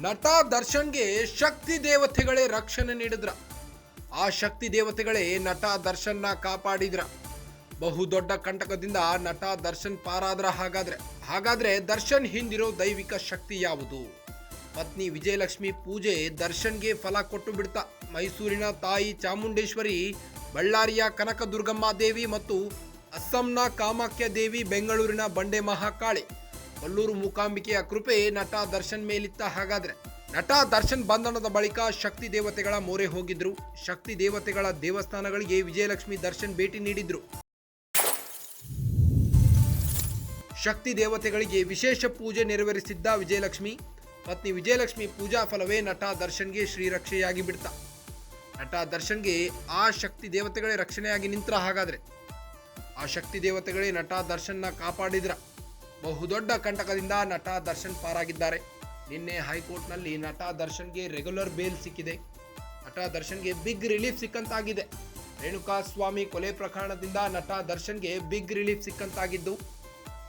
ನಟ ದರ್ಶನ್ಗೆ ಶಕ್ತಿ ದೇವತೆಗಳೇ ರಕ್ಷಣೆ ನೀಡಿದ್ರ. ಆ ಶಕ್ತಿ ದೇವತೆಗಳೇ ನಟ ದರ್ಶನ್ನ ಕಾಪಾಡಿದ್ರ. ಬಹುದೊಡ್ಡ ಕಂಟಕದಿಂದ ನಟ ದರ್ಶನ್ ಪಾರಾದ್ರ. ಹಾಗಾದ್ರೆ ದರ್ಶನ್ ಹಿಂದಿರೋ ದೈವಿಕ ಶಕ್ತಿ ಯಾವುದು? ಪತ್ನಿ ವಿಜಯಲಕ್ಷ್ಮಿ ಪೂಜೆ ದರ್ಶನ್ಗೆ ಫಲ ಕೊಟ್ಟು ಬಿಡ್ತಾ. ಮೈಸೂರಿನ ತಾಯಿ ಚಾಮುಂಡೇಶ್ವರಿ, ಬಳ್ಳಾರಿಯ ಕನಕದುರ್ಗಮ್ಮ ದೇವಿ ಮತ್ತು ಅಸ್ಸಾಂನ ಕಾಮಾಖ್ಯ ದೇವಿ, ಬೆಂಗಳೂರಿನ ಬಂಡೆ ಮಹಾಕಾಳಿ, ಕೊಲ್ಲೂರು ಮೂಕಾಂಬಿಕೆಯ ಕೃಪೆ ನಟ ದರ್ಶನ್ ಮೇಲಿತ್ತ. ಹಾಗಾದ್ರೆ ನಟ ದರ್ಶನ್ ಬಂಧನದ ಬಳಿಕ ಶಕ್ತಿ ದೇವತೆಗಳ ಮೊರೆ ಹೋಗಿದ್ರು. ಶಕ್ತಿ ದೇವತೆಗಳ ದೇವಸ್ಥಾನಗಳಿಗೆ ವಿಜಯಲಕ್ಷ್ಮಿ ದರ್ಶನ್ ಭೇಟಿ ನೀಡಿದ್ರು. ಶಕ್ತಿ ದೇವತೆಗಳಿಗೆ ವಿಶೇಷ ಪೂಜೆ ನೆರವೇರಿಸಿದ್ದ ವಿಜಯಲಕ್ಷ್ಮಿ ಪತ್ನಿ ವಿಜಯಲಕ್ಷ್ಮಿ ಪೂಜಾ ಫಲವೇ ನಟ ದರ್ಶನ್ಗೆ ಶ್ರೀರಕ್ಷೆಯಾಗಿ ಬಿಡ್ತ. ನಟ ದರ್ಶನ್ಗೆ ಆ ಶಕ್ತಿ ದೇವತೆಗಳೇ ರಕ್ಷಣೆಯಾಗಿ ನಿಂತ್ರ. ಹಾಗಾದ್ರೆ ಆ ಶಕ್ತಿ ದೇವತೆಗಳೇ ನಟ ದರ್ಶನ್ನ ಕಾಪಾಡಿದ್ರ. ಬಹುದೊಡ್ಡ ಕಂಟಕದಿಂದ ನಟ ದರ್ಶನ್ ಪಾರಾಗಿದ್ದಾರೆ. ನಿನ್ನೆ ಹೈಕೋರ್ಟ್ನಲ್ಲಿ ನಟ ದರ್ಶನ್ಗೆ ರೆಗ್ಯುಲರ್ ಬೇಲ್ ಸಿಕ್ಕಿದೆ. ನಟ ದರ್ಶನ್ಗೆ ಬಿಗ್ ರಿಲೀಫ್ ಸಿಕ್ಕಂತಾಗಿದೆ. ರೇಣುಕಾ ಸ್ವಾಮಿ ಕೊಲೆ ಪ್ರಕರಣದಿಂದ ನಟ ದರ್ಶನ್ಗೆ ಬಿಗ್ ರಿಲೀಫ್ ಸಿಕ್ಕಂತಾಗಿದ್ದು,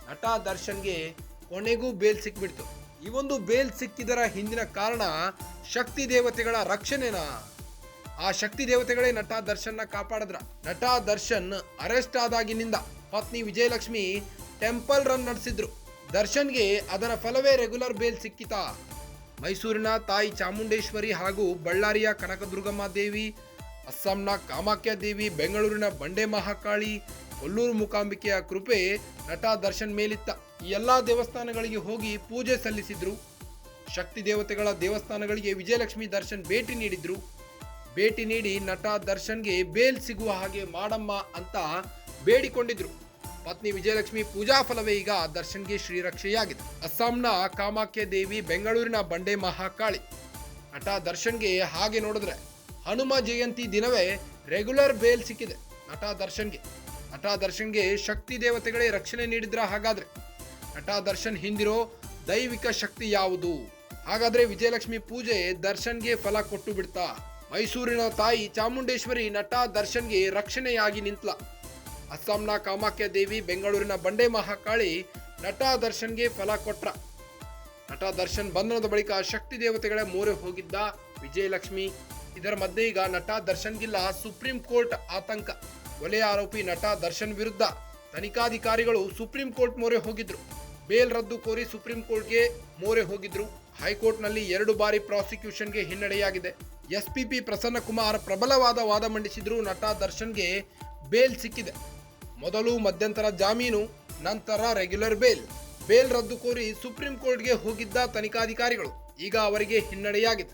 ನಟ ದರ್ಶನ್ಗೆ ಕೊನೆಗೂ ಬೇಲ್ ಸಿಕ್ಬಿಡ್ತು. ಈ ಒಂದು ಬೇಲ್ ಸಿಕ್ಕಿದರ ಹಿಂದಿನ ಕಾರಣ ಶಕ್ತಿ ದೇವತೆಗಳ ರಕ್ಷಣೆನಾ? ಆ ಶಕ್ತಿ ದೇವತೆಗಳೇ ನಟ ದರ್ಶನ್ನ ಕಾಪಾಡಿದ್ರ. ನಟ ದರ್ಶನ್ ಅರೆಸ್ಟ್ ಆದಾಗಿನಿಂದ ಪತ್ನಿ ವಿಜಯಲಕ್ಷ್ಮಿ ಟೆಂಪಲ್ ರನ್ ನಡೆಸಿದ್ರು. ದರ್ಶನ್ಗೆ ಅದರ ಫಲವೇ ರೆಗ್ಯುಲರ್ ಬೇಲ್ ಸಿಕ್ಕಿತಾ? ಮೈಸೂರಿನ ತಾಯಿ ಚಾಮುಂಡೇಶ್ವರಿ ಹಾಗೂ ಬಳ್ಳಾರಿಯ ಕನಕದುರ್ಗಮ್ಮ ದೇವಿ, ಅಸ್ಸಾಂನ ಕಾಮಾಖ್ಯ ದೇವಿ, ಬೆಂಗಳೂರಿನ ಬಂಡೆ ಮಹಾಕಾಳಿ, ಕೊಲ್ಲೂರು ಮೂಕಾಂಬಿಕೆಯ ಕೃಪೆ ನಟ ದರ್ಶನ್ ಮೇಲಿತ್ತ. ಈ ಎಲ್ಲಾ ದೇವಸ್ಥಾನಗಳಿಗೆ ಹೋಗಿ ಪೂಜೆ ಸಲ್ಲಿಸಿದ್ರು. ಶಕ್ತಿ ದೇವತೆಗಳ ದೇವಸ್ಥಾನಗಳಿಗೆ ವಿಜಯಲಕ್ಷ್ಮಿ ದರ್ಶನ್ ಭೇಟಿ ನೀಡಿದ್ರು. ಭೇಟಿ ನೀಡಿ ನಟ ದರ್ಶನ್ಗೆ ಬೇಲ್ ಸಿಗುವ ಹಾಗೆ ಮಾಡಮ್ಮ ಅಂತ ಬೇಡಿಕೊಂಡಿದ್ರು. ಪತ್ನಿ ವಿಜಯಲಕ್ಷ್ಮಿ ಪೂಜಾ ಫಲವೇ ಈಗ ದರ್ಶನ್ಗೆ ಶ್ರೀರಕ್ಷೆಯಾಗಿದೆ. ಅಸ್ಸಾಂನ ಕಾಮಾಖ್ಯ ದೇವಿ, ಬೆಂಗಳೂರಿನ ಬಂಡೆ ಮಹಾಕಾಳಿ. ನಟ ದರ್ಶನ್ಗೆ ಹಾಗೆ ನೋಡಿದ್ರೆ ಹನುಮ ಜಯಂತಿ ದಿನವೇ ರೆಗ್ಯುಲರ್ ಬೇಲ್ ಸಿಕ್ಕಿದೆ ನಟ ದರ್ಶನ್ಗೆ. ನಟ ದರ್ಶನ್ಗೆ ಶಕ್ತಿ ದೇವತೆಗಳೇ ರಕ್ಷಣೆ ನೀಡಿದ್ರ. ಹಾಗಾದ್ರೆ ನಟ ದರ್ಶನ್ ಹಿಂದಿರೋ ದೈವಿಕ ಶಕ್ತಿ ಯಾವುದು? ಹಾಗಾದ್ರೆ ವಿಜಯಲಕ್ಷ್ಮಿ ಪೂಜೆ ದರ್ಶನ್ಗೆ ಫಲ ಕೊಟ್ಟು ಬಿಡ್ತಾ. ಮೈಸೂರಿನ ತಾಯಿ ಚಾಮುಂಡೇಶ್ವರಿ ನಟ ದರ್ಶನ್ಗೆ ರಕ್ಷಣೆಯಾಗಿ ನಿಂತ್ಲ. ಅಸ್ಸಾಂನ ಕಾಮಾಖ್ಯ ದೇವಿ, ಬೆಂಗಳೂರಿನ ಬಂಡೆ ಮಹಾಕಾಳಿ ನಟ ದರ್ಶನ್ಗೆ ಫಲ ಕೊಟ್ರ. ನಟ ದರ್ಶನ್ ಬಂಧನದ ಬಳಿಕ ಶಕ್ತಿ ದೇವತೆಗಳ ಮೋರೆ ಹೋಗಿದ್ದ ವಿಜಯಲಕ್ಷ್ಮಿ. ಇದರ ಮಧ್ಯೆ ಈಗ ನಟ ದರ್ಶನ್ಗಿಲ್ಲ ಸುಪ್ರೀಂ ಕೋರ್ಟ್ ಆತಂಕ. ಕೊಲೆ ಆರೋಪಿ ನಟ ದರ್ಶನ್ ವಿರುದ್ಧ ತನಿಖಾಧಿಕಾರಿಗಳು ಸುಪ್ರೀಂ ಕೋರ್ಟ್ ಮೊರೆ ಹೋಗಿದ್ರು. ಬೇಲ್ ರದ್ದು ಕೋರಿ ಸುಪ್ರೀಂ ಕೋರ್ಟ್ಗೆ ಮೊರೆ ಹೋಗಿದ್ರು. ಹೈಕೋರ್ಟ್ನಲ್ಲಿ 2 ಬಾರಿ ಪ್ರಾಸಿಕ್ಯೂಷನ್ಗೆ ಹಿನ್ನಡೆಯಾಗಿದೆ. ಎಸ್ಪಿಪಿ ಪ್ರಸನ್ನ ಕುಮಾರ್ ಪ್ರಬಲವಾದ ವಾದ ಮಂಡಿಸಿದ್ರು. ನಟ ದರ್ಶನ್ಗೆ ಬೇಲ್ ಸಿಕ್ಕಿದೆ. ಮೊದಲು ಮಧ್ಯಂತರ ಜಾಮೀನು, ನಂತರ ರೆಗ್ಯುಲರ್ ಬೇಲ್. ಬೇಲ್ ರದ್ದು ಕೋರಿ ಸುಪ್ರೀಂ ಕೋರ್ಟ್ಗೆ ಹೋಗಿದ್ದ ತನಿಖಾಧಿಕಾರಿಗಳು ಈಗ ಅವರಿಗೆ ಹಿನ್ನಡೆಯಾಗಿದೆ.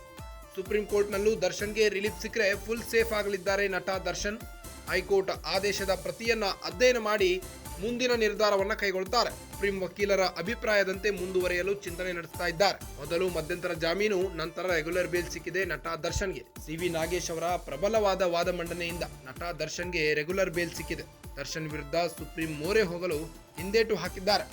ಸುಪ್ರೀಂ ಕೋರ್ಟ್ನಲ್ಲೂ ದರ್ಶನ್ಗೆ ರಿಲೀಫ್ ಸಿಕ್ಕರೆ ಫುಲ್ ಸೇಫ್ ಆಗಲಿದ್ದಾರೆ ನಟ ದರ್ಶನ್. ಹೈಕೋರ್ಟ್ ಆದೇಶದ ಪ್ರತಿಯನ್ನ ಅಧ್ಯಯನ ಮಾಡಿ ಮುಂದಿನ ನಿರ್ಧಾರವನ್ನ ಕೈಗೊಳ್ಳುತ್ತಾರೆ. ಸುಪ್ರೀಂ ವಕೀಲರ ಅಭಿಪ್ರಾಯದಂತೆ ಮುಂದುವರಿಯಲು ಚಿಂತನೆ ನಡೆಸ್ತಾ ಇದ್ದಾರೆ. ಮೊದಲು ಮಧ್ಯಂತರ ಜಾಮೀನು, ನಂತರ ರೆಗ್ಯುಲರ್ ಬೇಲ್ ಸಿಕ್ಕಿದೆ ನಟ ದರ್ಶನ್ಗೆ. ಸಿ.ವಿ. ನಾಗೇಶ್ ಅವರ ಪ್ರಬಲವಾದ ವಾದ ಮಂಡನೆಯಿಂದ ನಟ ದರ್ಶನ್ಗೆ ರೆಗ್ಯುಲರ್ ಬೇಲ್ ಸಿಕ್ಕಿದೆ. ದರ್ಶನ್ ವಿರುದ್ಧ ಸುಪ್ರೀಂ ಮೊರೆ ಹೋಗಲು ಹಿಂದೇಟು ಹಾಕಿದ್ದಾರೆ.